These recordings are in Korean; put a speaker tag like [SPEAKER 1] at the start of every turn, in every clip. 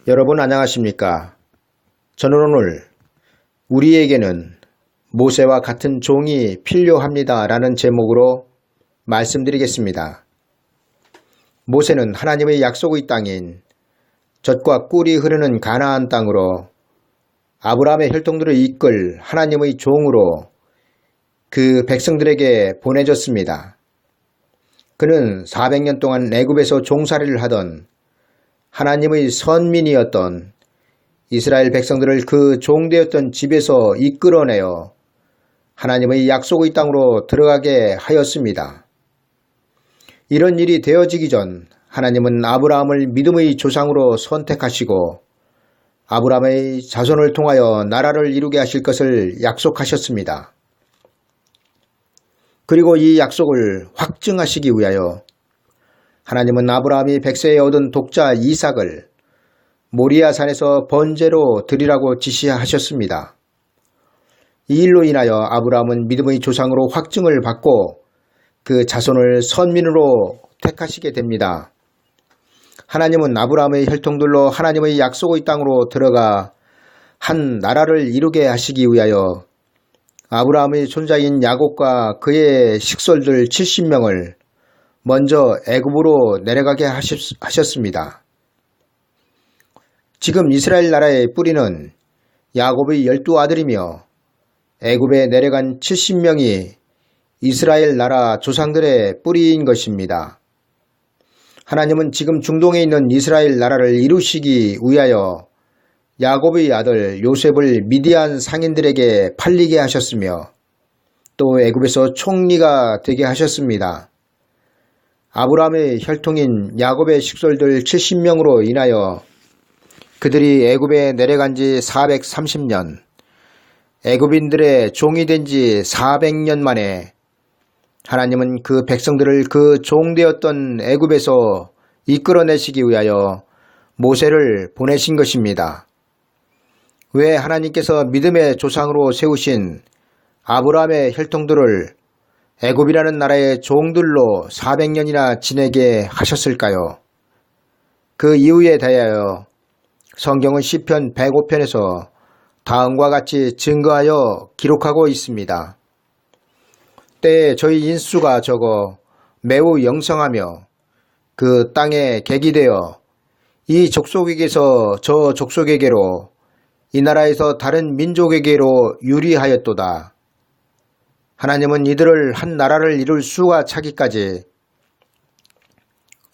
[SPEAKER 1] 여러분 안녕하십니까? 저는 오늘 우리에게는 모세와 같은 종이 필요합니다 라는 제목으로 말씀드리겠습니다. 모세는 하나님의 약속의 땅인 젖과 꿀이 흐르는 가나안 땅으로 아브라함의 혈통들을 이끌 하나님의 종으로 그 백성들에게 보내졌습니다. 그는 400년 동안 애굽에서 종살이를 하던 하나님의 선민이었던 이스라엘 백성들을 그 종되었던 집에서 이끌어내어 하나님의 약속의 땅으로 들어가게 하였습니다. 이런 일이 되어지기 전 하나님은 아브라함을 믿음의 조상으로 선택하시고 아브라함의 자손을 통하여 나라를 이루게 하실 것을 약속하셨습니다. 그리고 이 약속을 확증하시기 위하여 하나님은 아브라함이 100세에 얻은 독자 이삭을 모리아 산에서 번제로 드리라고 지시하셨습니다. 이 일로 인하여 아브라함은 믿음의 조상으로 확증을 받고 그 자손을 선민으로 택하시게 됩니다. 하나님은 아브라함의 혈통들로 하나님의 약속의 땅으로 들어가 한 나라를 이루게 하시기 위하여 아브라함의 손자인 야곱과 그의 식솔들 70명을 먼저 애굽으로 내려가게 하셨습니다. 지금 이스라엘 나라의 뿌리는 야곱의 12아들이며 애굽에 내려간 70명이 이스라엘 나라 조상들의 뿌리인 것입니다. 하나님은 지금 중동에 있는 이스라엘 나라를 이루시기 위하여 야곱의 아들 요셉을 미디안 상인들에게 팔리게 하셨으며 또 애굽에서 총리가 되게 하셨습니다. 아브라함의 혈통인 야곱의 식솔들 70명으로 인하여 그들이 애굽에 내려간 지 430년, 애굽인들의 종이 된 지 400년 만에 하나님은 그 백성들을 그 종되었던 애굽에서 이끌어내시기 위하여 모세를 보내신 것입니다. 왜 하나님께서 믿음의 조상으로 세우신 아브라함의 혈통들을 애굽이라는 나라의 종들로 400년이나 지내게 하셨을까요? 그 이유에 대하여 성경은 시편 105편에서 다음과 같이 증거하여 기록하고 있습니다. 때에 저희 인수가 적어 매우 영성하며 그 땅에 객이 되어 이 족속에게서 저 족속에게로 이 나라에서 다른 민족에게로 유리하였도다. 하나님은 이들을 한 나라를 이룰 수가 차기까지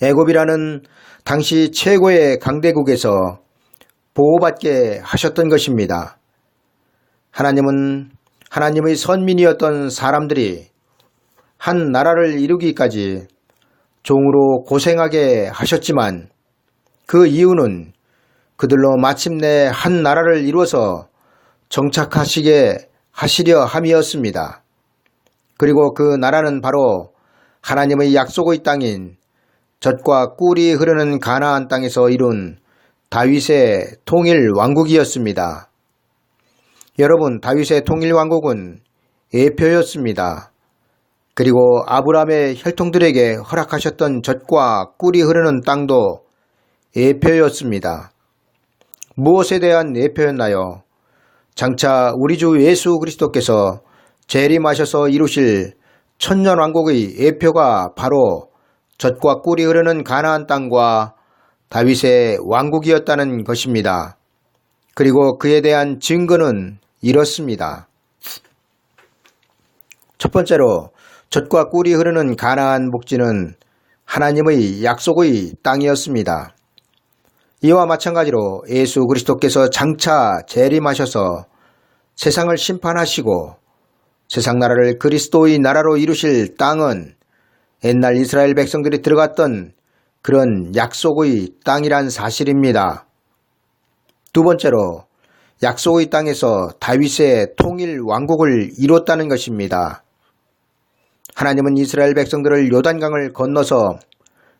[SPEAKER 1] 애굽이라는 당시 최고의 강대국에서 보호받게 하셨던 것입니다. 하나님은 하나님의 선민이었던 사람들이 한 나라를 이루기까지 종으로 고생하게 하셨지만 그 이유는 그들로 마침내 한 나라를 이루어서 정착하시게 하시려 함이었습니다. 그리고 그 나라는 바로 하나님의 약속의 땅인 젖과 꿀이 흐르는 가나안 땅에서 이룬 다윗의 통일 왕국이었습니다. 여러분, 다윗의 통일 왕국은 예표였습니다. 그리고 아브라함의 혈통들에게 허락하셨던 젖과 꿀이 흐르는 땅도 예표였습니다. 무엇에 대한 예표였나요? 장차 우리 주 예수 그리스도께서 재림하셔서 이루실 천년왕국의 예표가 바로 젖과 꿀이 흐르는 가나안 땅과 다윗의 왕국이었다는 것입니다. 그리고 그에 대한 증거는 이렇습니다. 첫 번째로 젖과 꿀이 흐르는 가나안 복지는 하나님의 약속의 땅이었습니다. 이와 마찬가지로 예수 그리스도께서 장차 재림하셔서 세상을 심판하시고 세상 나라를 그리스도의 나라로 이루실 땅은 옛날 이스라엘 백성들이 들어갔던 그런 약속의 땅이란 사실입니다. 두 번째로 약속의 땅에서 다윗의 통일 왕국을 이뤘다는 것입니다. 하나님은 이스라엘 백성들을 요단강을 건너서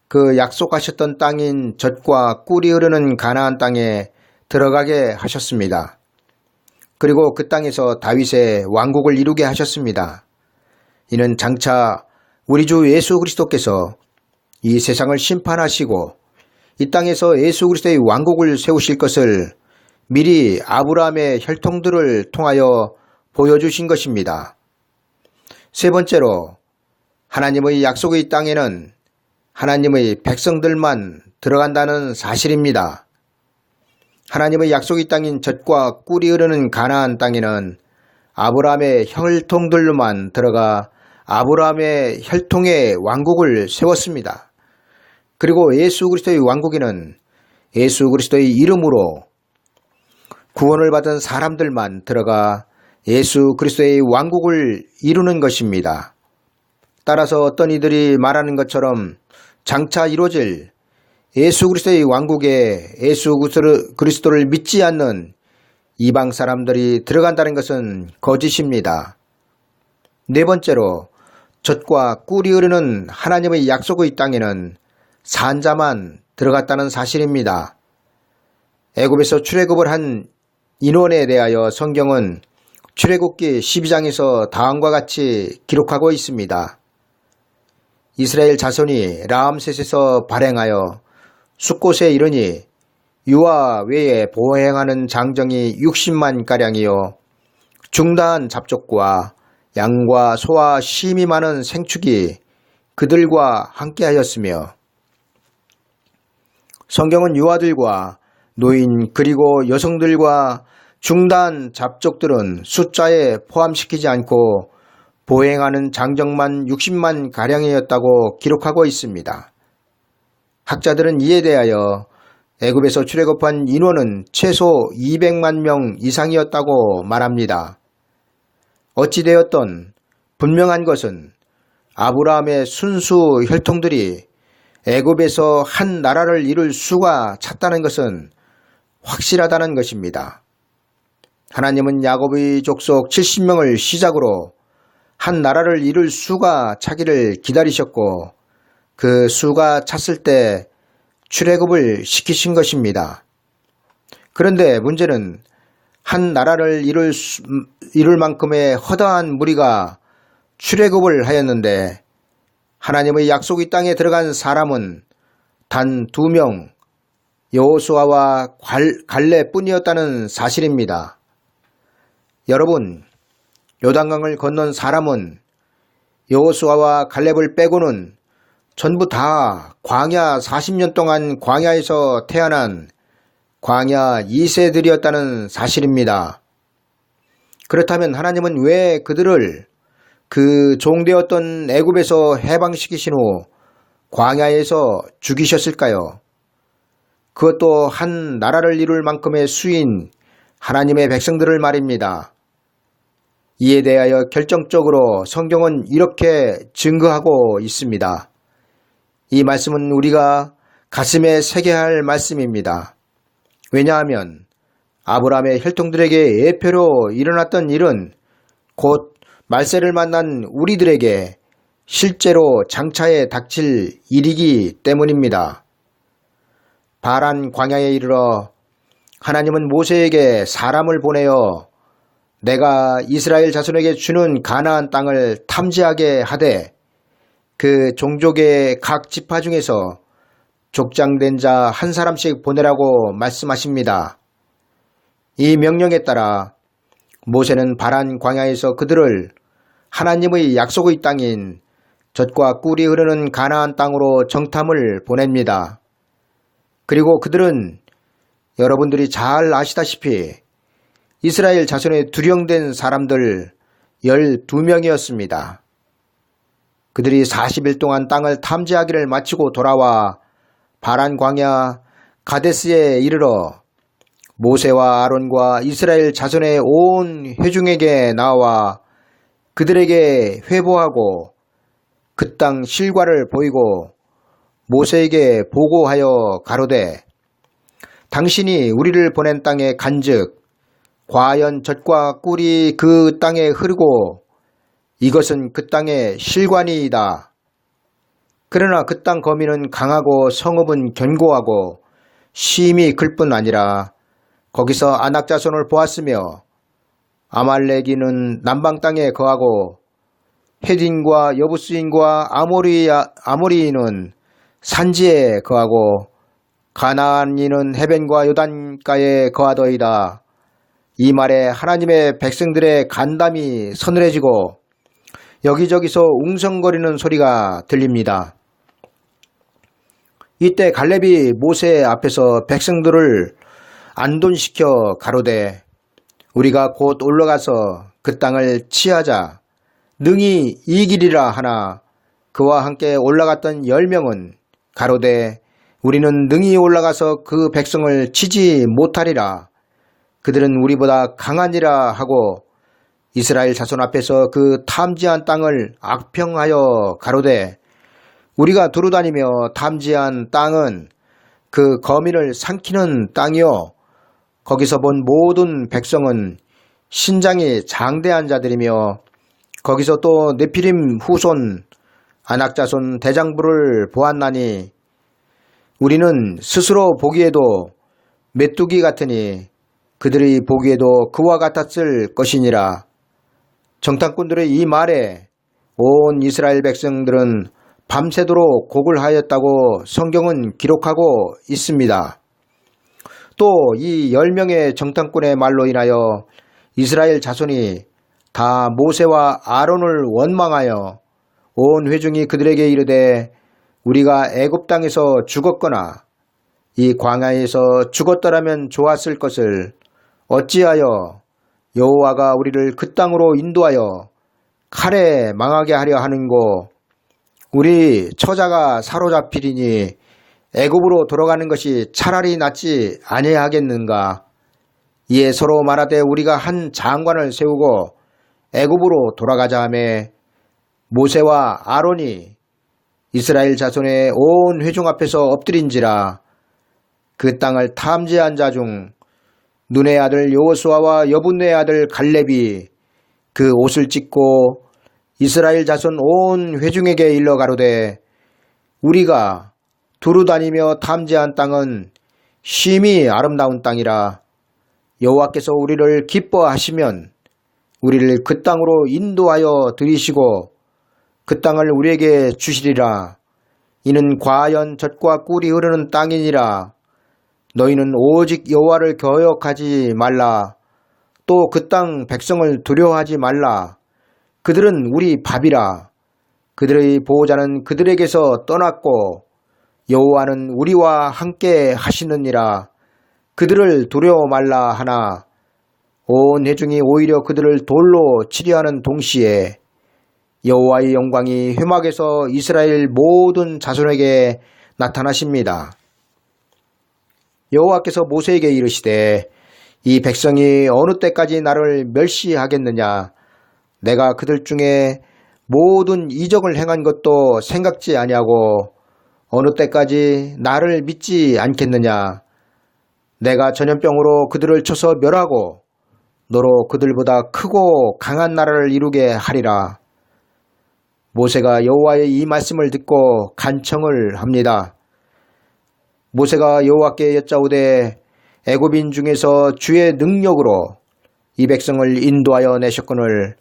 [SPEAKER 1] 그 약속하셨던 땅인 젖과 꿀이 흐르는 가나안 땅에 들어가게 하셨습니다. 그리고 그 땅에서 다윗의 왕국을 이루게 하셨습니다. 이는 장차 우리 주 예수 그리스도께서 이 세상을 심판하시고 이 땅에서 예수 그리스도의 왕국을 세우실 것을 미리 아브라함의 혈통들을 통하여 보여주신 것입니다. 세 번째로 하나님의 약속의 땅에는 하나님의 백성들만 들어간다는 사실입니다. 하나님의 약속의 땅인 젖과 꿀이 흐르는 가나안 땅에는 아브라함의 혈통들로만 들어가 아브라함의 혈통의 왕국을 세웠습니다. 그리고 예수 그리스도의 왕국에는 예수 그리스도의 이름으로 구원을 받은 사람들만 들어가 예수 그리스도의 왕국을 이루는 것입니다. 따라서 어떤 이들이 말하는 것처럼 장차 이루어질 예수 그리스도의 왕국에 예수 그리스도를 믿지 않는 이방 사람들이 들어간다는 것은 거짓입니다. 네 번째로 젖과 꿀이 흐르는 하나님의 약속의 땅에는 산자만 들어갔다는 사실입니다. 애굽에서 출애굽을 한 인원에 대하여 성경은 출애굽기 12장에서 다음과 같이 기록하고 있습니다. 이스라엘 자손이 라암셋에서 발행하여 숫곳에 이르니 유아 외에 보행하는 장정이 60만가량이요 중다한 잡족과 양과 소와 심이 많은 생축이 그들과 함께하였으며 성경은 유아들과 노인 그리고 여성들과 중다한 잡족들은 숫자에 포함시키지 않고 보행하는 장정만 60만 가량이었다고 기록하고 있습니다. 학자들은 이에 대하여 애굽에서 출애굽한 인원은 최소 200만 명 이상이었다고 말합니다. 어찌되었던 분명한 것은 아브라함의 순수 혈통들이 애굽에서 한 나라를 이룰 수가 찼다는 것은 확실하다는 것입니다. 하나님은 야곱의 족속 70명을 시작으로 한 나라를 이룰 수가 차기를 기다리셨고 그 수가 찼을 때 출애굽을 시키신 것입니다. 그런데 문제는 한 나라를 이룰 만큼의 허다한 무리가 출애굽을 하였는데 하나님의 약속의 땅에 들어간 사람은 단 2명 여호수아와 갈렙뿐이었다는 사실입니다. 여러분, 요단강을 건넌 사람은 여호수아와 갈렙을 빼고는 전부 다 광야 40년 동안 광야에서 태어난 광야 2세들이었다는 사실입니다. 그렇다면 하나님은 왜 그들을 그 종되었던 애굽에서 해방시키신 후 광야에서 죽이셨을까요? 그것도 한 나라를 이룰 만큼의 수인 하나님의 백성들을 말입니다. 이에 대하여 결정적으로 성경은 이렇게 증거하고 있습니다. 이 말씀은 우리가 가슴에 새겨야 할 말씀입니다. 왜냐하면 아브라함의 혈통들에게 예표로 일어났던 일은 곧 말세를 만난 우리들에게 실제로 장차에 닥칠 일이기 때문입니다. 바란 광야에 이르러 하나님은 모세에게 사람을 보내어 내가 이스라엘 자손에게 주는 가나안 땅을 탐지하게 하되 그 종족의 각 지파 중에서 족장된 자 한 사람씩 보내라고 말씀하십니다. 이 명령에 따라 모세는 바란 광야에서 그들을 하나님의 약속의 땅인 젖과 꿀이 흐르는 가나안 땅으로 정탐을 보냅니다. 그리고 그들은 여러분들이 잘 아시다시피 이스라엘 자손의 두령된 사람들 12명이었습니다. 그들이 40일 동안 땅을 탐지하기를 마치고 돌아와 바란 광야 가데스에 이르러 모세와 아론과 이스라엘 자손의 온 회중에게 나와 그들에게 회보하고 그 땅 실과를 보이고 모세에게 보고하여 가로되 당신이 우리를 보낸 땅에 간즉 과연 젖과 꿀이 그 땅에 흐르고 이것은 그 땅의 실관이이다. 그러나 그 땅 거민은 강하고 성읍은 견고하고 심이 클 뿐 아니라 거기서 아낙 자손을 보았으며 아말렉인은 남방 땅에 거하고 헤딘과 여부스인과 아모리인은 산지에 거하고 가나안인은 해변과 요단가에 거하더이다. 이 말에 하나님의 백성들의 간담이 서늘해지고 여기저기서 웅성거리는 소리가 들립니다. 이때 갈렙이 모세 앞에서 백성들을 안돈시켜 가로되 우리가 곧 올라가서 그 땅을 치하자 능히 이기리라 하나 그와 함께 올라갔던 10명은 가로되 우리는 능히 올라가서 그 백성을 치지 못하리라. 그들은 우리보다 강하니라 하고 이스라엘 자손 앞에서 그 탐지한 땅을 악평하여 가로되 우리가 두루다니며 탐지한 땅은 그 거민을 삼키는 땅이요 거기서 본 모든 백성은 신장이 장대한 자들이며 거기서 또 네피림 후손 아낙자손 대장부를 보았나니 우리는 스스로 보기에도 메뚜기 같으니 그들이 보기에도 그와 같았을 것이니라. 정탐꾼들의 이 말에 온 이스라엘 백성들은 밤새도록 곡을 하였다고 성경은 기록하고 있습니다. 또 이 10명의 정탐꾼의 말로 인하여 이스라엘 자손이 다 모세와 아론을 원망하여 온 회중이 그들에게 이르되 우리가 애굽 땅에서 죽었거나 이 광야에서 죽었더라면 좋았을 것을 어찌하여 여호와가 우리를 그 땅으로 인도하여 칼에 망하게 하려 하는고 우리 처자가 사로잡히리니 애굽으로 돌아가는 것이 차라리 낫지 아니하겠는가. 이에 서로 말하되 우리가 한 장관을 세우고 애굽으로 돌아가자 하매 모세와 아론이 이스라엘 자손의 온 회중 앞에서 엎드린지라. 그 땅을 탐지한 자 중 눈의 아들 여호수아와 여분의 아들 갈렙이 그 옷을 찢고 이스라엘 자손 온 회중에게 일러 가로되 우리가 두루다니며 탐지한 땅은 심히 아름다운 땅이라. 여호와께서 우리를 기뻐하시면 우리를 그 땅으로 인도하여 들이시고 그 땅을 우리에게 주시리라. 이는 과연 젖과 꿀이 흐르는 땅이니라. 너희는 오직 여호와를 거역하지 말라. 또 그 땅 백성을 두려워하지 말라. 그들은 우리 밥이라. 그들의 보호자는 그들에게서 떠났고 여호와는 우리와 함께 하시느니라. 그들을 두려워 말라 하나 온 회중이 오히려 그들을 돌로 치려하는 동시에 여호와의 영광이 회막에서 이스라엘 모든 자손에게 나타나십니다. 여호와께서 모세에게 이르시되 이 백성이 어느 때까지 나를 멸시하겠느냐. 내가 그들 중에 모든 이적을 행한 것도 생각지 아니하고 어느 때까지 나를 믿지 않겠느냐. 내가 전염병으로 그들을 쳐서 멸하고 너로 그들보다 크고 강한 나라를 이루게 하리라. 모세가 여호와의 이 말씀을 듣고 간청을 합니다. 모세가 여호와께 여짜오되 애굽인 중에서 주의 능력으로 이 백성을 인도하여 내셨거늘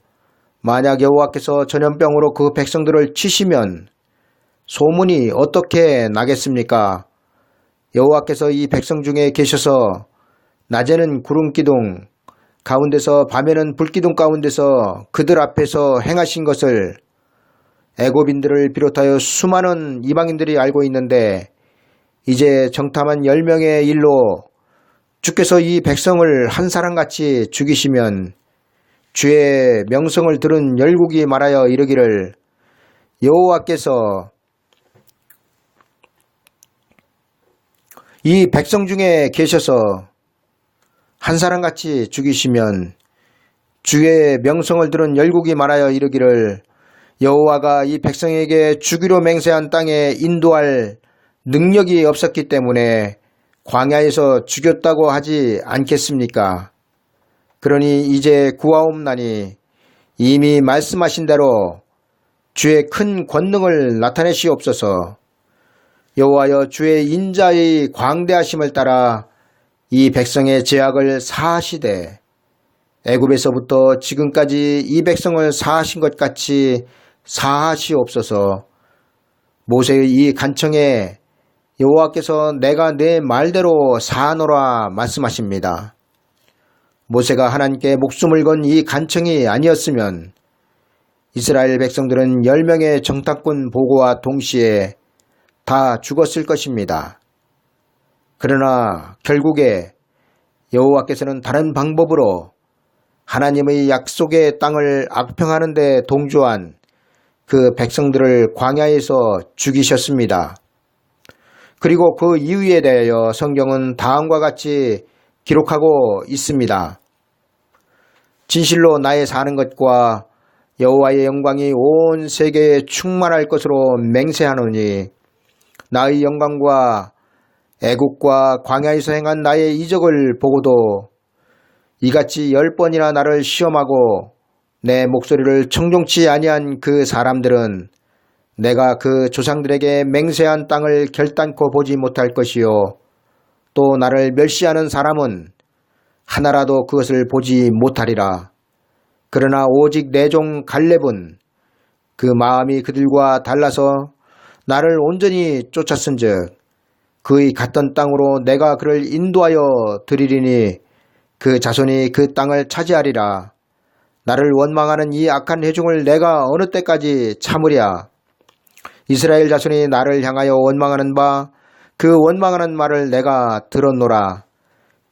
[SPEAKER 1] 만약 여호와께서 전염병으로 그 백성들을 치시면 소문이 어떻게 나겠습니까? 여호와께서 이 백성 중에 계셔서 낮에는 구름기둥 가운데서 밤에는 불기둥 가운데서 그들 앞에서 행하신 것을 애굽인들을 비롯하여 수많은 이방인들이 알고 있는데 이제 정탐한 10명의 일로 주께서 이 백성을 한 사람같이 죽이시면 주의 명성을 들은 열국이 말하여 이르기를 여호와께서 이 백성 중에 계셔서 한 사람같이 죽이시면 주의 명성을 들은 열국이 말하여 이르기를 여호와가 이 백성에게 주기로 맹세한 땅에 인도할 능력이 없었기 때문에 광야에서 죽였다고 하지 않겠습니까? 그러니 이제 구하옵나니 이미 말씀하신 대로 주의 큰 권능을 나타내시옵소서. 여호와여 주의 인자의 광대하심을 따라 이 백성의 죄악을 사하시되 애굽에서부터 지금까지 이 백성을 사하신 것 같이 사하시옵소서. 모세의 이 간청에 여호와께서 내가 내 말대로 사노라 말씀하십니다. 모세가 하나님께 목숨을 건 이 간청이 아니었으면 이스라엘 백성들은 10명의 정탐꾼 보고와 동시에 다 죽었을 것입니다. 그러나 결국에 여호와께서는 다른 방법으로 하나님의 약속의 땅을 악평하는 데 동조한 그 백성들을 광야에서 죽이셨습니다. 그리고 그 이유에 대하여 성경은 다음과 같이 기록하고 있습니다. 진실로 나의 사는 것과 여호와의 영광이 온 세계에 충만할 것으로 맹세하노니 나의 영광과 애국과 광야에서 행한 나의 이적을 보고도 이같이 10번이나 나를 시험하고 내 목소리를 청종치 아니한 그 사람들은 내가 그 조상들에게 맹세한 땅을 결단코 보지 못할 것이요 또 나를 멸시하는 사람은 하나라도 그것을 보지 못하리라. 그러나 오직 내 종 갈렙은 그 마음이 그들과 달라서 나를 온전히 쫓았은즉 그의 갔던 땅으로 내가 그를 인도하여 드리리니 그 자손이 그 땅을 차지하리라. 나를 원망하는 이 악한 회중을 내가 어느 때까지 참으랴. 이스라엘 자손이 나를 향하여 원망하는 바 그 원망하는 말을 내가 들었노라.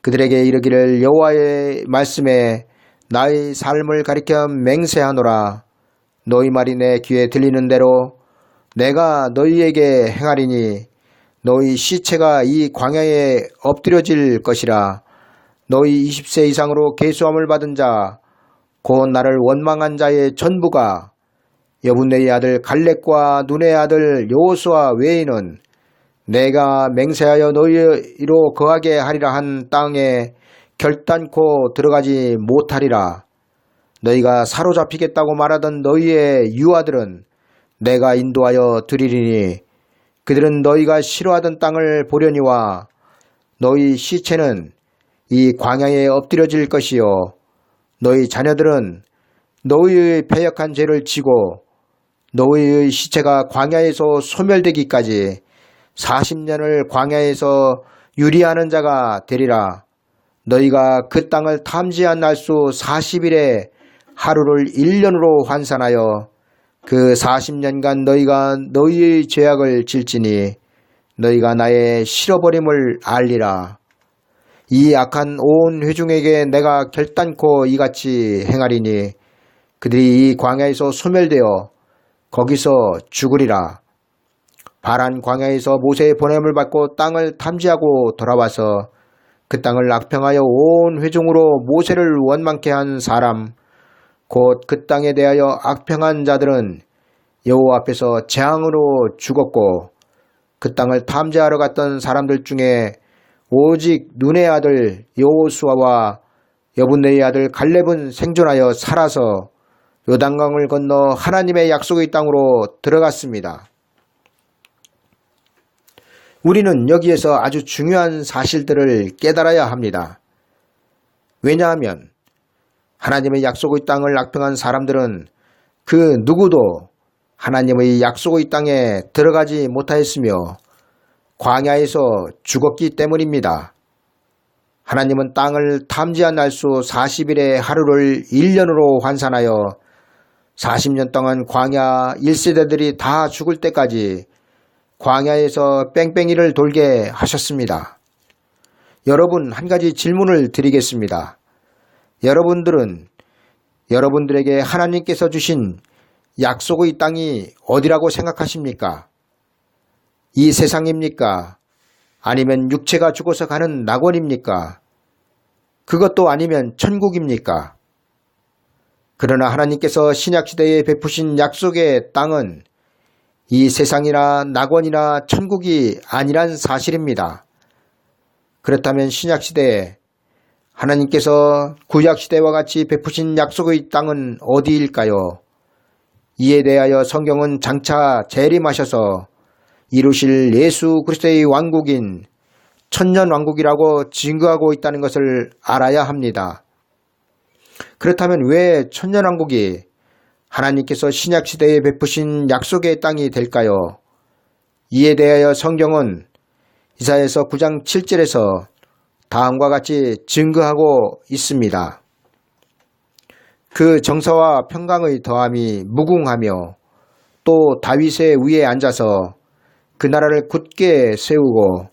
[SPEAKER 1] 그들에게 이르기를 여호와의 말씀에 나의 삶을 가리켜 맹세하노라. 너희 말이 내 귀에 들리는 대로 내가 너희에게 행하리니 너희 시체가 이 광야에 엎드려질 것이라. 너희 20세 이상으로 계수함을 받은 자 곧 나를 원망한 자의 전부가 여분네의 아들 갈렙과 눈의 아들 여호수아 외에는 내가 맹세하여 너희로 거하게 하리라 한 땅에 결단코 들어가지 못하리라. 너희가 사로잡히겠다고 말하던 너희의 유아들은 내가 인도하여 드리리니 그들은 너희가 싫어하던 땅을 보려니와 너희 시체는 이 광야에 엎드려질 것이요 너희 자녀들은 너희의 패역한 죄를 지고 너희의 시체가 광야에서 소멸되기까지 40년을 광야에서 유리하는 자가 되리라. 너희가 그 땅을 탐지한 날수 40일에 하루를 1년으로 환산하여 그 40년간 너희가 너희의 죄악을 질지니 너희가 나의 실어버림을 알리라. 이 악한 온 회중에게 내가 결단코 이같이 행하리니 그들이 이 광야에서 소멸되어 거기서 죽으리라. 바란 광야에서 모세의 보냄을 받고 땅을 탐지하고 돌아와서 그 땅을 악평하여 온 회중으로 모세를 원망케 한 사람 곧 그 땅에 대하여 악평한 자들은 여호와 앞에서 재앙으로 죽었고 그 땅을 탐지하러 갔던 사람들 중에 오직 눈의 아들 여호수아와 여분네의 아들 갈렙은 생존하여 살아서 요단강을 건너 하나님의 약속의 땅으로 들어갔습니다. 우리는 여기에서 아주 중요한 사실들을 깨달아야 합니다. 왜냐하면 하나님의 약속의 땅을 악평한 사람들은 그 누구도 하나님의 약속의 땅에 들어가지 못하였으며 광야에서 죽었기 때문입니다. 하나님은 땅을 탐지한 날수 40일의 하루를 1년으로 환산하여 40년 동안 광야 1세대들이 다 죽을 때까지 광야에서 뺑뺑이를 돌게 하셨습니다. 여러분, 한 가지 질문을 드리겠습니다. 여러분들은 여러분들에게 하나님께서 주신 약속의 땅이 어디라고 생각하십니까? 이 세상입니까? 아니면 육체가 죽어서 가는 낙원입니까? 그것도 아니면 천국입니까? 그러나 하나님께서 신약시대에 베푸신 약속의 땅은 이 세상이나 낙원이나 천국이 아니란 사실입니다. 그렇다면 신약시대에 하나님께서 구약시대와 같이 베푸신 약속의 땅은 어디일까요? 이에 대하여 성경은 장차 재림하셔서 이루실 예수 그리스도의 왕국인 천년왕국이라고 증거하고 있다는 것을 알아야 합니다. 그렇다면 왜 천년왕국이 하나님께서 신약시대에 베푸신 약속의 땅이 될까요? 이에 대하여 성경은 이사야서 9장 7절에서 다음과 같이 증거하고 있습니다. 그 정사와 평강의 더함이 무궁하며 또 다윗의 위에 앉아서 그 나라를 굳게 세우고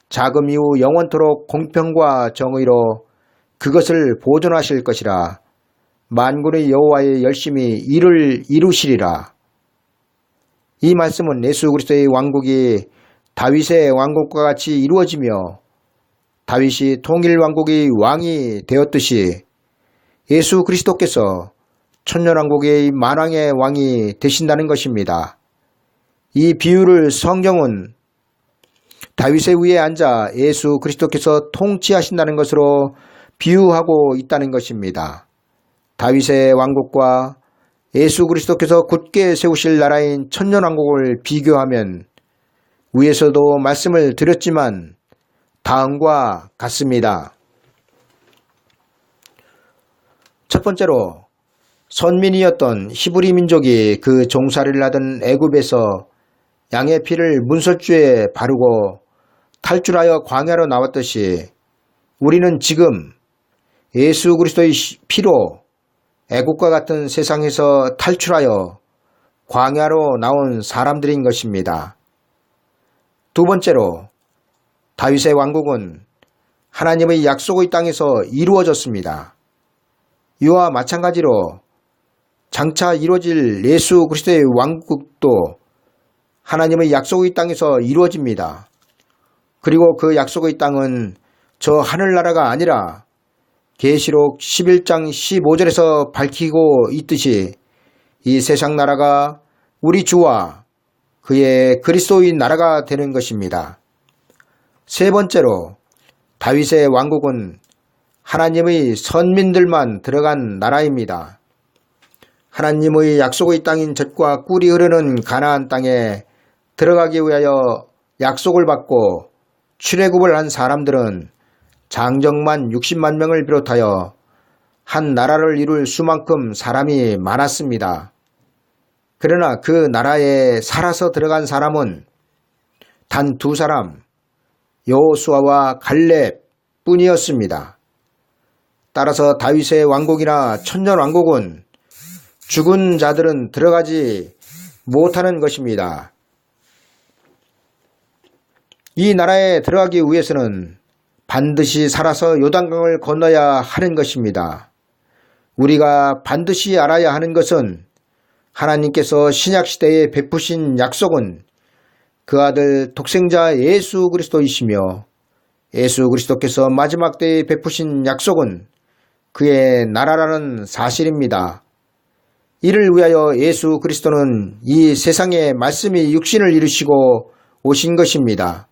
[SPEAKER 1] 자금 이후 영원토록 공평과 정의로 그것을 보존하실 것이라. 만군의 여호와의 열심히 이를 이루시리라. 이 말씀은 예수 그리스도의 왕국이 다윗의 왕국과 같이 이루어지며 다윗이 통일 왕국의 왕이 되었듯이 예수 그리스도께서 천년왕국의 만왕의 왕이 되신다는 것입니다. 이 비유를 성경은 다윗의 위에 앉아 예수 그리스도께서 통치하신다는 것으로 비유하고 있다는 것입니다. 다윗의 왕국과 예수 그리스도께서 굳게 세우실 나라인 천년왕국을 비교하면 위에서도 말씀을 드렸지만 다음과 같습니다. 첫 번째로 선민이었던 히브리 민족이 그 종살이를 하던 애굽에서 양의 피를 문설주에 바르고 탈출하여 광야로 나왔듯이 우리는 지금 예수 그리스도의 피로 애국과 같은 세상에서 탈출하여 광야로 나온 사람들인 것입니다. 두 번째로 다윗의 왕국은 하나님의 약속의 땅에서 이루어졌습니다. 이와 마찬가지로 장차 이루어질 예수 그리스도의 왕국도 하나님의 약속의 땅에서 이루어집니다. 그리고 그 약속의 땅은 저 하늘나라가 아니라 계시록 11장 15절에서 밝히고 있듯이 이 세상 나라가 우리 주와 그의 그리스도의 나라가 되는 것입니다. 세 번째로 다윗의 왕국은 하나님의 선민들만 들어간 나라입니다. 하나님의 약속의 땅인 젖과 꿀이 흐르는 가나안 땅에 들어가기 위하여 약속을 받고 출애굽을 한 사람들은 장정만 60만 명을 비롯하여 한 나라를 이룰 수만큼 사람이 많았습니다. 그러나 그 나라에 살아서 들어간 사람은 단 두 사람, 여호수아와 갈렙 뿐이었습니다. 따라서 다윗의 왕국이나 천년왕국은 죽은 자들은 들어가지 못하는 것입니다. 이 나라에 들어가기 위해서는 반드시 살아서 요단강을 건너야 하는 것입니다. 우리가 반드시 알아야 하는 것은 하나님께서 신약시대에 베푸신 약속은 그 아들 독생자 예수 그리스도이시며 예수 그리스도께서 마지막 때에 베푸신 약속은 그의 나라라는 사실입니다. 이를 위하여 예수 그리스도는 이 세상에 말씀이 육신을 이루시고 오신 것입니다.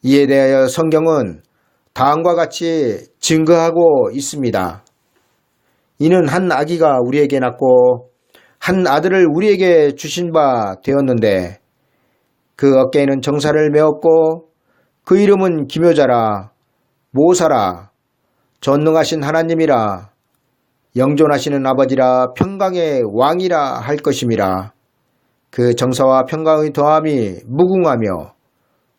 [SPEAKER 1] 이에 대하여 성경은 다음과 같이 증거하고 있습니다. 이는 한 아기가 우리에게 낳고 한 아들을 우리에게 주신 바 되었는데 그 어깨에는 정사를 메었고 그 이름은 기묘자라 모사라 전능하신 하나님이라 영존하시는 아버지라 평강의 왕이라 할 것임이라. 그 정사와 평강의 더함이 무궁하며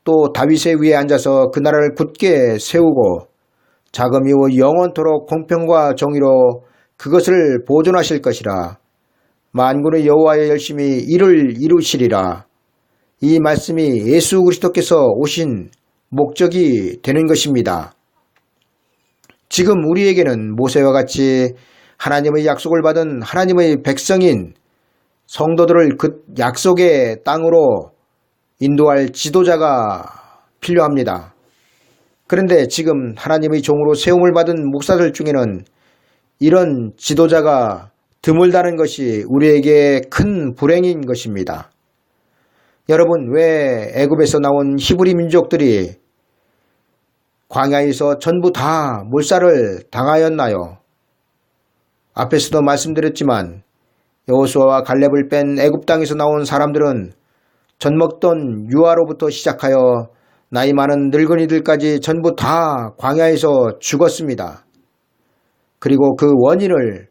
[SPEAKER 1] 또 다윗의 위에 앉아서 그 나라를 굳게 세우고 자금 이후 영원토록 공평과 정의로 그것을 보존하실 것이라. 만군의 여호와의 열심히 이를 이루시리라. 이 말씀이 예수 그리스도께서 오신 목적이 되는 것입니다. 지금 우리에게는 모세와 같이 하나님의 약속을 받은 하나님의 백성인 성도들을 그 약속의 땅으로 인도할 지도자가 필요합니다. 그런데 지금 하나님의 종으로 세움을 받은 목사들 중에는 이런 지도자가 드물다는 것이 우리에게 큰 불행인 것입니다. 여러분, 왜 애굽에서 나온 히브리 민족들이 광야에서 전부 다 몰살을 당하였나요? 앞에서도 말씀드렸지만 여호수아와 갈렙을 뺀 애굽 땅에서 나온 사람들은 젖먹던 유아로부터 시작하여 나이 많은 늙은이들까지 전부 다 광야에서 죽었습니다. 그리고 그 원인을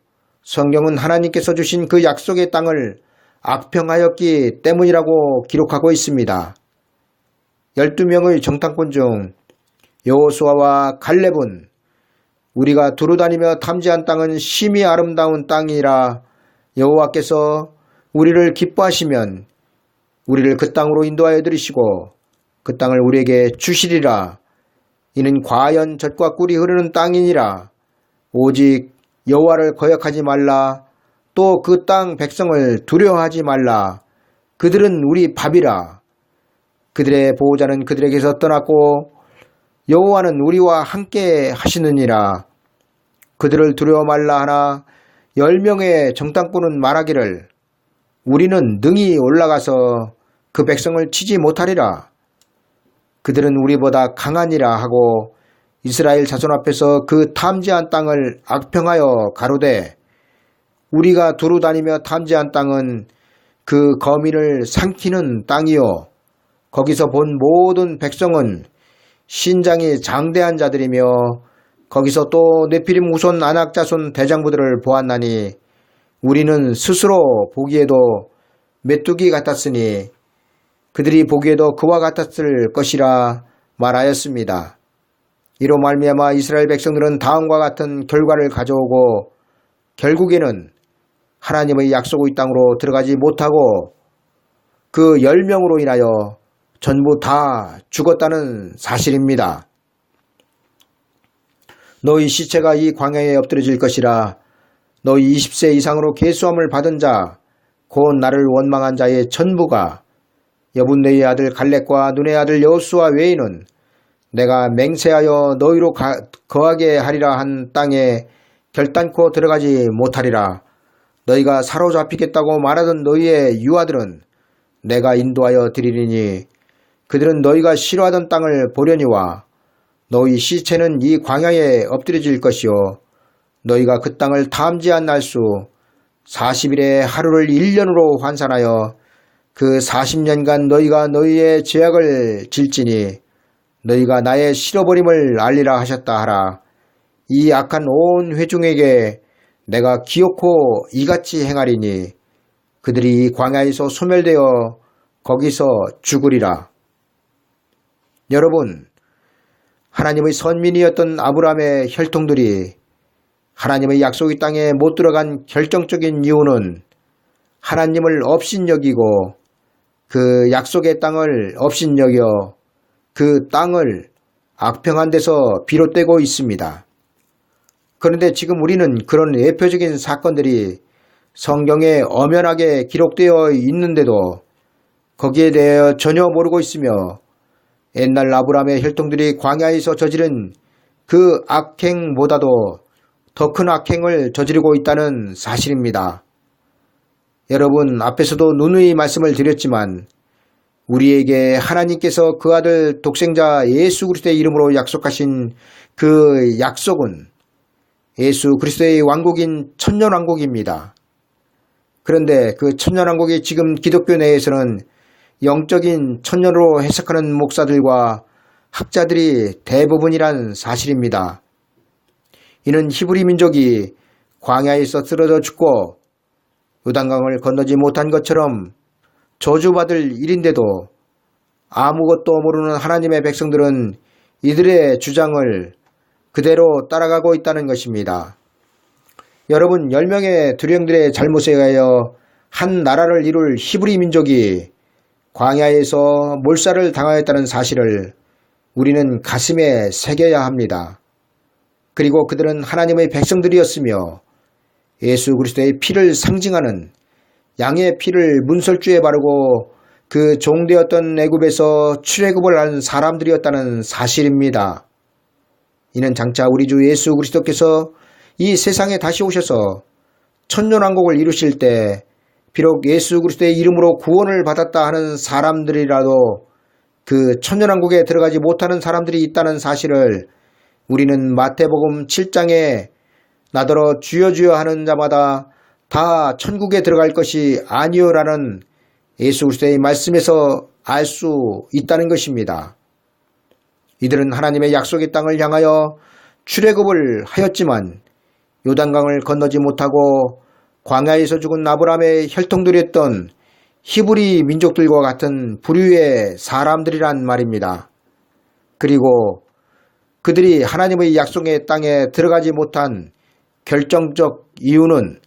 [SPEAKER 1] 성경은 하나님께서 주신 그 약속의 땅을 악평하였기 때문이라고 기록하고 있습니다. 12명의 정탐꾼 중 여호수아와 갈렙은 우리가 두루다니며 탐지한 땅은 심히 아름다운 땅이라 여호와께서 우리를 기뻐하시면 우리를 그 땅으로 인도하여 들이시고 그 땅을 우리에게 주시리라. 이는 과연 젖과 꿀이 흐르는 땅이니라. 오직 여호와를 거역하지 말라. 또 그 땅 백성을 두려워하지 말라. 그들은 우리 밥이라. 그들의 보호자는 그들에게서 떠났고 여호와는 우리와 함께 하시느니라. 그들을 두려워 말라 하나 10명의 정탐꾼은 말하기를 우리는 능히 올라가서 그 백성을 치지 못하리라. 그들은 우리보다 강하니라 하고 이스라엘 자손 앞에서 그 탐지한 땅을 악평하여 가로되 우리가 두루 다니며 탐지한 땅은 그 거민을 삼키는 땅이요 거기서 본 모든 백성은 신장이 장대한 자들이며 거기서 또 네피림 후손 아낙 자손 대장부들을 보았나니 우리는 스스로 보기에도 메뚜기 같았으니 그들이 보기에도 그와 같았을 것이라 말하였습니다. 이로 말미암아 이스라엘 백성들은 다음과 같은 결과를 가져오고 결국에는 하나님의 약속의 땅으로 들어가지 못하고 그 10명으로 인하여 전부 다 죽었다는 사실입니다. 너희 시체가 이 광야에 엎드려질 것이라. 너희 20세 이상으로 계수함을 받은 자 곧 나를 원망한 자의 전부가 여분네의 아들 갈렙과 눈의 아들 여호수아 외에는 내가 맹세하여 너희로 거하게 하리라 한 땅에 결단코 들어가지 못하리라. 너희가 사로잡히겠다고 말하던 너희의 유아들은 내가 인도하여 드리리니 그들은 너희가 싫어하던 땅을 보려니와 너희 시체는 이 광야에 엎드려질 것이요 너희가 그 땅을 탐지한 날수 40일의 하루를 1년으로 환산하여 그 40년간 너희가 너희의 죄악을 질지니 너희가 나의 실어버림을 알리라 하셨다 하라. 이 악한 온 회중에게 내가 기어코 이같이 행하리니 그들이 이 광야에서 소멸되어 거기서 죽으리라. 여러분, 하나님의 선민이었던 아브라함의 혈통들이 하나님의 약속의 땅에 못 들어간 결정적인 이유는 하나님을 업신여기고 그 약속의 땅을 업신여겨 그 땅을 악평한 데서 비롯되고 있습니다. 그런데 지금 우리는 그런 대표적인 사건들이 성경에 엄연하게 기록되어 있는데도 거기에 대해 전혀 모르고 있으며 옛날 아브라함의 혈통들이 광야에서 저지른 그 악행보다도 더 큰 악행을 저지르고 있다는 사실입니다. 여러분, 앞에서도 누누이 말씀을 드렸지만 우리에게 하나님께서 그 아들 독생자 예수 그리스도의 이름으로 약속하신 그 약속은 예수 그리스도의 왕국인 천년왕국입니다. 그런데 그 천년왕국이 지금 기독교 내에서는 영적인 천년으로 해석하는 목사들과 학자들이 대부분이란 사실입니다. 이는 히브리 민족이 광야에서 쓰러져 죽고 요단강을 건너지 못한 것처럼 저주받을 일인데도 아무것도 모르는 하나님의 백성들은 이들의 주장을 그대로 따라가고 있다는 것입니다. 여러분, 10명의 두령들의 잘못에 의하여 한 나라를 이룰 히브리 민족이 광야에서 몰살을 당하였다는 사실을 우리는 가슴에 새겨야 합니다. 그리고 그들은 하나님의 백성들이었으며 예수 그리스도의 피를 상징하는 양의 피를 문설주에 바르고 그 종되었던 애굽에서 출애굽을 한 사람들이었다는 사실입니다. 이는 장차 우리 주 예수 그리스도께서 이 세상에 다시 오셔서 천년왕국을 이루실 때 비록 예수 그리스도의 이름으로 구원을 받았다 하는 사람들이라도 그 천년왕국에 들어가지 못하는 사람들이 있다는 사실을 우리는 마태복음 7장에 나더러 주여 주여 하는 자마다 다 천국에 들어갈 것이 아니요라는 예수 그리스도의 말씀에서 알 수 있다는 것입니다. 이들은 하나님의 약속의 땅을 향하여 출애굽을 하였지만 요단강을 건너지 못하고 광야에서 죽은 아브라함의 혈통들이었던 히브리 민족들과 같은 부류의 사람들이란 말입니다. 그리고 그들이 하나님의 약속의 땅에 들어가지 못한 결정적 이유는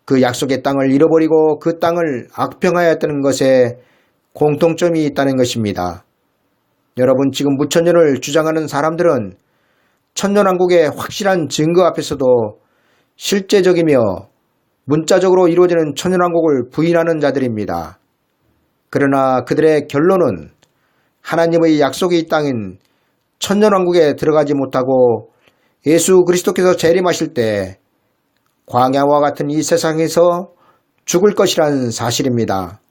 [SPEAKER 1] 그 약속의 땅을 잃어버리고 그 땅을 악평하였다는 것에 공통점이 있다는 것입니다. 여러분, 지금 무천년을 주장하는 사람들은 천년왕국의 확실한 증거 앞에서도 실제적이며 문자적으로 이루어지는 천년왕국을 부인하는 자들입니다. 그러나 그들의 결론은 하나님의 약속의 땅인 천년왕국에 들어가지 못하고 예수 그리스도께서 재림하실 때 광야와 같은 이 세상에서 죽을 것이라는 사실입니다.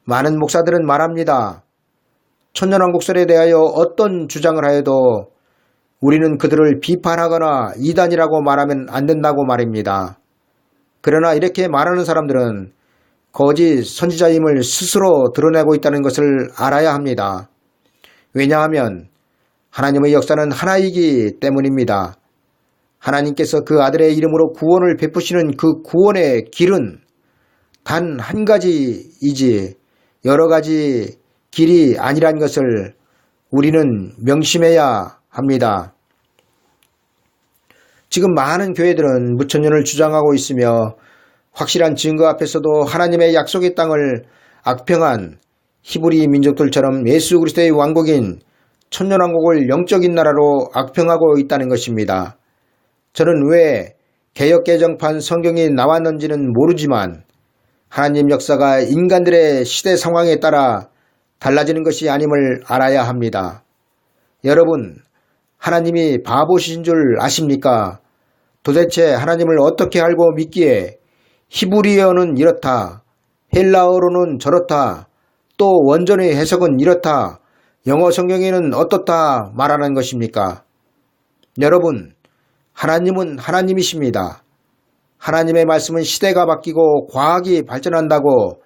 [SPEAKER 1] 많은 목사들은 말합니다. 천년왕국설에 대하여 어떤 주장을 하여도 우리는 그들을 비판하거나 이단이라고 말하면 안 된다고 말입니다. 그러나 이렇게 말하는 사람들은 거짓 선지자임을 스스로 드러내고 있다는 것을 알아야 합니다. 왜냐하면 하나님의 역사는 하나이기 때문입니다. 하나님께서 그 아들의 이름으로 구원을 베푸시는 그 구원의 길은 단 한 가지이지 여러 가지 길이 아니란 것을 우리는 명심해야 합니다. 지금 많은 교회들은 무천년을 주장하고 있으며 확실한 증거 앞에서도 하나님의 약속의 땅을 악평한 히브리 민족들처럼 예수 그리스도의 왕국인 천년왕국을 영적인 나라로 악평하고 있다는 것입니다. 저는 왜 개역개정판 성경이 나왔는지는 모르지만 하나님 역사가 인간들의 시대 상황에 따라 달라지는 것이 아님을 알아야 합니다. 여러분, 하나님이 바보신 줄 아십니까? 도대체 하나님을 어떻게 알고 믿기에 히브리어는 이렇다, 헬라어로는 저렇다, 또 원전의 해석은 이렇다, 영어 성경에는 어떻다 말하는 것입니까? 여러분, 하나님은 하나님이십니다. 하나님의 말씀은 시대가 바뀌고 과학이 발전한다고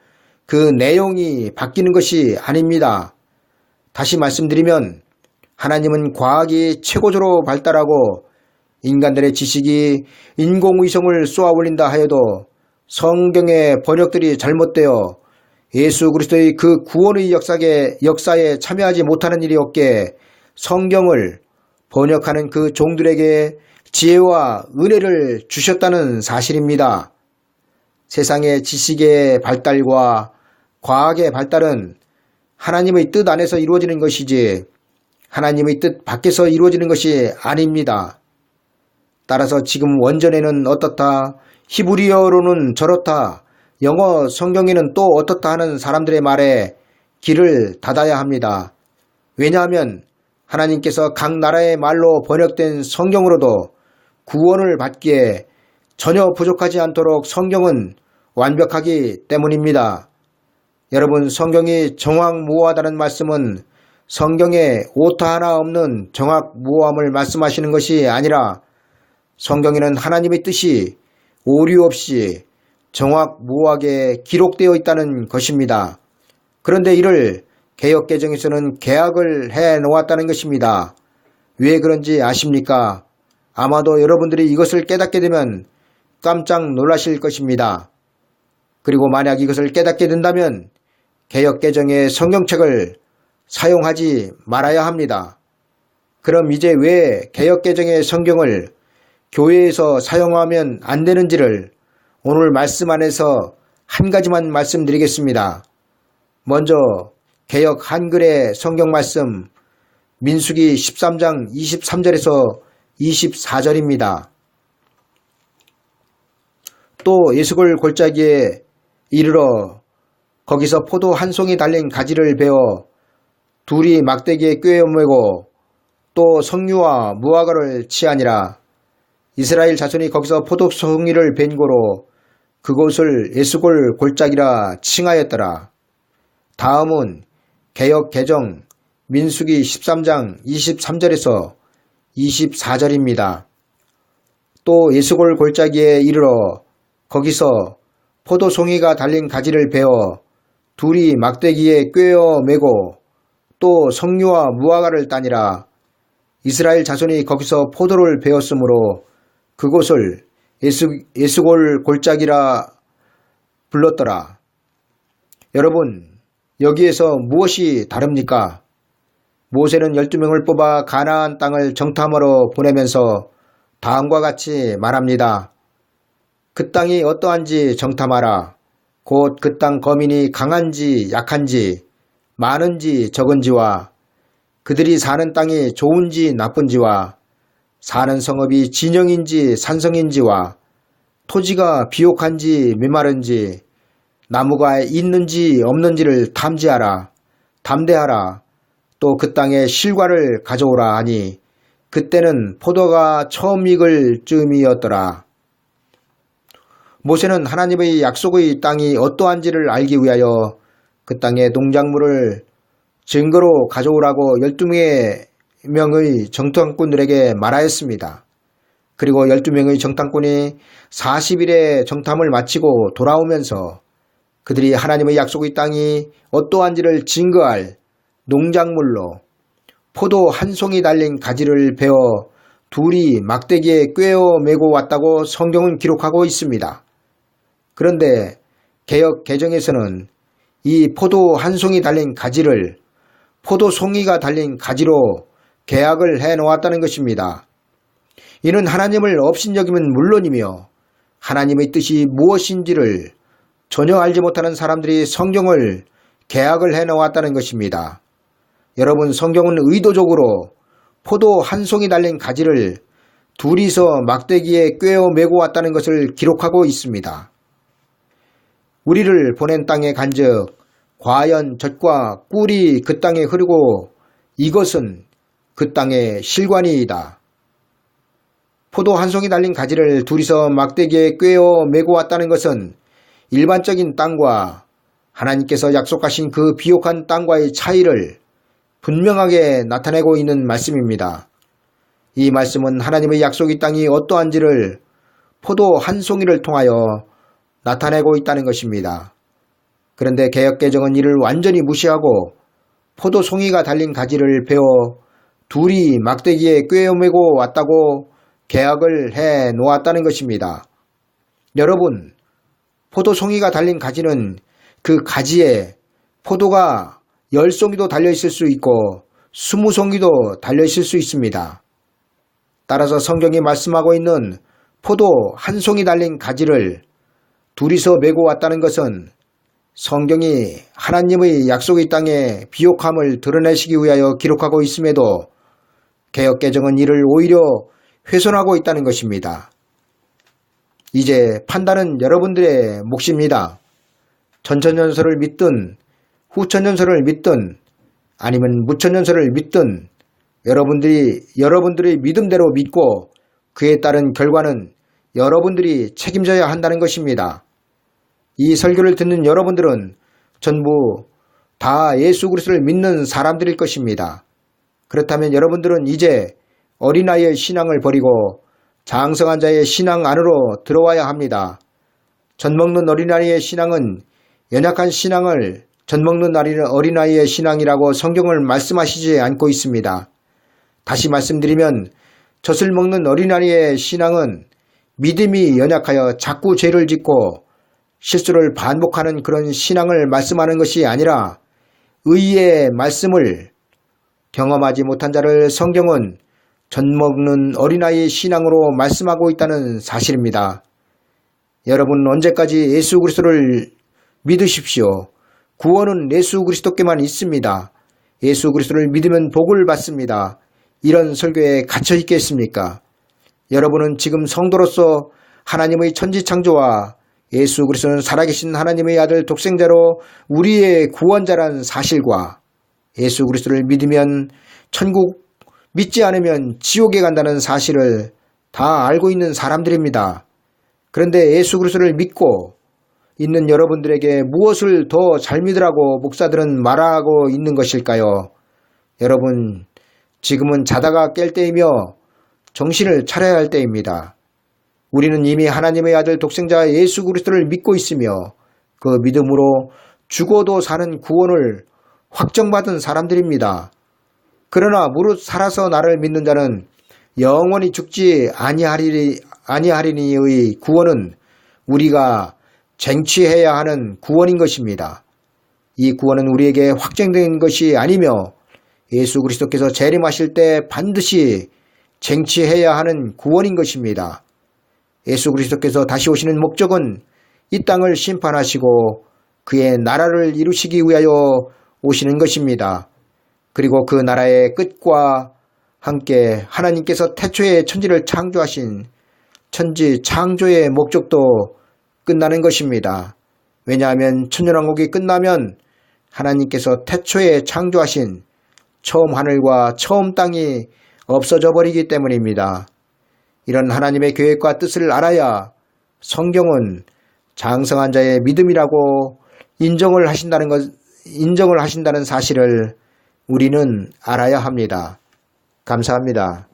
[SPEAKER 1] 그 내용이 바뀌는 것이 아닙니다. 다시 말씀드리면 하나님은 과학이 최고조로 발달하고 인간들의 지식이 인공위성을 쏘아 올린다 하여도 성경의 번역들이 잘못되어 예수 그리스도의 그 구원의 역사에 참여하지 못하는 일이 없게 성경을 번역하는 그 종들에게 지혜와 은혜를 주셨다는 사실입니다. 세상의 지식의 발달과 과학의 발달은 하나님의 뜻 안에서 이루어지는 것이지 하나님의 뜻 밖에서 이루어지는 것이 아닙니다. 따라서 지금 원전에는 어떻다, 히브리어로는 저렇다, 영어 성경에는 또 어떻다 하는 사람들의 말에 귀를 닫아야 합니다. 왜냐하면 하나님께서 각 나라의 말로 번역된 성경으로도 구원을 받기에 전혀 부족하지 않도록 성경은 완벽하기 때문입니다. 여러분, 성경이 정확무호하다는 말씀은 성경에 오타 하나 없는 정확무호함을 말씀하시는 것이 아니라 성경에는 하나님의 뜻이 오류 없이 정확무호하게 기록되어 있다는 것입니다. 그런데 이를 개역개정에서는 개혁을 해 놓았다는 것입니다. 왜 그런지 아십니까? 아마도 여러분들이 이것을 깨닫게 되면 깜짝 놀라실 것입니다. 그리고 만약 이것을 깨닫게 된다면 개역개정의 성경책을 사용하지 말아야 합니다. 그럼 이제 왜 개역개정의 성경을 교회에서 사용하면 안 되는지를 오늘 말씀 안에서 한 가지만 말씀드리겠습니다. 먼저 개역 한글의 성경 말씀 민수기 13장 23절에서 24절입니다. 또 예수골 골짜기에 이르러 거기서 포도 한 송이 달린 가지를 베어 둘이 막대기에 꿰어 매고 또 석류와 무화과를 치하니라. 이스라엘 자손이 거기서 포도 송이를 벤 고로 그곳을 예수골 골짜기라 칭하였더라. 다음은 개역 개정 민수기 13장 23절에서 24절입니다. 또 예수골 골짜기에 이르러 거기서 포도 송이가 달린 가지를 베어 둘이 막대기에 꿰어 매고 또 석류와 무화과를 따니라. 이스라엘 자손이 거기서 포도를 베었으므로 그곳을 예수골 골짜기라 불렀더라. 여러분, 여기에서 무엇이 다릅니까? 모세는 12명을 뽑아 가나안 땅을 정탐하러 보내면서 다음과 같이 말합니다. 그 땅이 어떠한지 정탐하라. 곧 그 땅 거민이 강한지 약한지 많은지 적은지와 그들이 사는 땅이 좋은지 나쁜지와 사는 성읍이 진영인지 산성인지와 토지가 비옥한지 메마른지 나무가 있는지 없는지를 탐지하라. 담대하라. 또 그 땅의 실과를 가져오라 하니 그때는 포도가 처음 익을 즈음이었더라. 모세는 하나님의 약속의 땅이 어떠한지를 알기 위하여 그 땅의 농작물을 증거로 가져오라고 12명의 정탐꾼들에게 말하였습니다. 그리고 12명의 정탐꾼이 40일의 정탐을 마치고 돌아오면서 그들이 하나님의 약속의 땅이 어떠한지를 증거할 농작물로 포도 한 송이 달린 가지를 베어 둘이 막대기에 꿰어 메고 왔다고 성경은 기록하고 있습니다. 그런데 개역 개정에서는 이 포도 한 송이 달린 가지를 포도 송이가 달린 가지로 개약을 해 놓았다는 것입니다. 이는 하나님을 업신여기면 물론이며 하나님의 뜻이 무엇인지를 전혀 알지 못하는 사람들이 성경을 개약을 해 놓았다는 것입니다. 여러분, 성경은 의도적으로 포도 한 송이 달린 가지를 둘이서 막대기에 꿰어 메고 왔다는 것을 기록하고 있습니다. 우리를 보낸 땅에 간즉 과연 젖과 꿀이 그 땅에 흐르고 이것은 그 땅의 실관이이다. 포도 한 송이 달린 가지를 둘이서 막대기에 꿰어 메고 왔다는 것은 일반적인 땅과 하나님께서 약속하신 그 비옥한 땅과의 차이를 분명하게 나타내고 있는 말씀입니다. 이 말씀은 하나님의 약속의 땅이 어떠한지를 포도 한 송이를 통하여 나타내고 있다는 것입니다. 그런데 개역개정은 이를 완전히 무시하고 포도 송이가 달린 가지를 베어 둘이 막대기에 꿰어매고 왔다고 개약을 해 놓았다는 것입니다. 여러분, 포도 송이가 달린 가지는 그 가지에 포도가 10송이도 달려있을 수 있고 20송이도 달려있을 수 있습니다. 따라서 성경이 말씀하고 있는 포도 한 송이 달린 가지를 둘이서 메고 왔다는 것은 성경이 하나님의 약속의 땅에 비옥함을 드러내시기 위하여 기록하고 있음에도 개역개정은 이를 오히려 훼손하고 있다는 것입니다. 이제 판단은 여러분들의 몫입니다. 전천연설을 믿든 후천연설을 믿든 아니면 무천연설을 믿든 여러분들의 믿음대로 믿고 그에 따른 결과는 여러분들이 책임져야 한다는 것입니다. 이 설교를 듣는 여러분들은 전부 다 예수 그리스도를 믿는 사람들일 것입니다. 그렇다면 여러분들은 이제 어린아이의 신앙을 버리고 장성한 자의 신앙 안으로 들어와야 합니다. 젖먹는 어린아이의 신앙은 연약한 신앙을 젖먹는 어린아이의 신앙이라고 성경을 말씀하시지 않고 있습니다. 다시 말씀드리면 젖을 먹는 어린아이의 신앙은 믿음이 연약하여 자꾸 죄를 짓고 실수를 반복하는 그런 신앙을 말씀하는 것이 아니라 의의 말씀을 경험하지 못한 자를 성경은 젖먹는 어린아이의 신앙으로 말씀하고 있다는 사실입니다. 여러분, 언제까지 예수 그리스도를 믿으십시오. 구원은 예수 그리스도께만 있습니다. 예수 그리스도를 믿으면 복을 받습니다. 이런 설교에 갇혀 있겠습니까? 여러분은 지금 성도로서 하나님의 천지창조와 예수 그리스도는 살아계신 하나님의 아들 독생자로 우리의 구원자란 사실과 예수 그리스도를 믿으면 천국, 믿지 않으면 지옥에 간다는 사실을 다 알고 있는 사람들입니다. 그런데 예수 그리스도를 믿고 있는 여러분들에게 무엇을 더 잘 믿으라고 목사들은 말하고 있는 것일까요? 여러분, 지금은 자다가 깰 때이며 정신을 차려야 할 때입니다. 우리는 이미 하나님의 아들 독생자 예수 그리스도를 믿고 있으며 그 믿음으로 죽어도 사는 구원을 확정받은 사람들입니다. 그러나 무릇 살아서 나를 믿는 자는 영원히 죽지 아니하리니의 구원은 우리가 쟁취해야 하는 구원인 것입니다. 이 구원은 우리에게 확정된 것이 아니며 예수 그리스도께서 재림하실 때 반드시 쟁취해야 하는 구원인 것입니다. 예수 그리스도께서 다시 오시는 목적은 이 땅을 심판하시고 그의 나라를 이루시기 위하여 오시는 것입니다. 그리고 그 나라의 끝과 함께 하나님께서 태초에 천지를 창조하신 천지 창조의 목적도 끝나는 것입니다. 왜냐하면 천년왕국이 끝나면 하나님께서 태초에 창조하신 처음 하늘과 처음 땅이 없어져 버리기 때문입니다. 이런 하나님의 계획과 뜻을 알아야 성경은 장성한 자의 믿음이라고 인정을 하신다는 사실을 우리는 알아야 합니다. 감사합니다.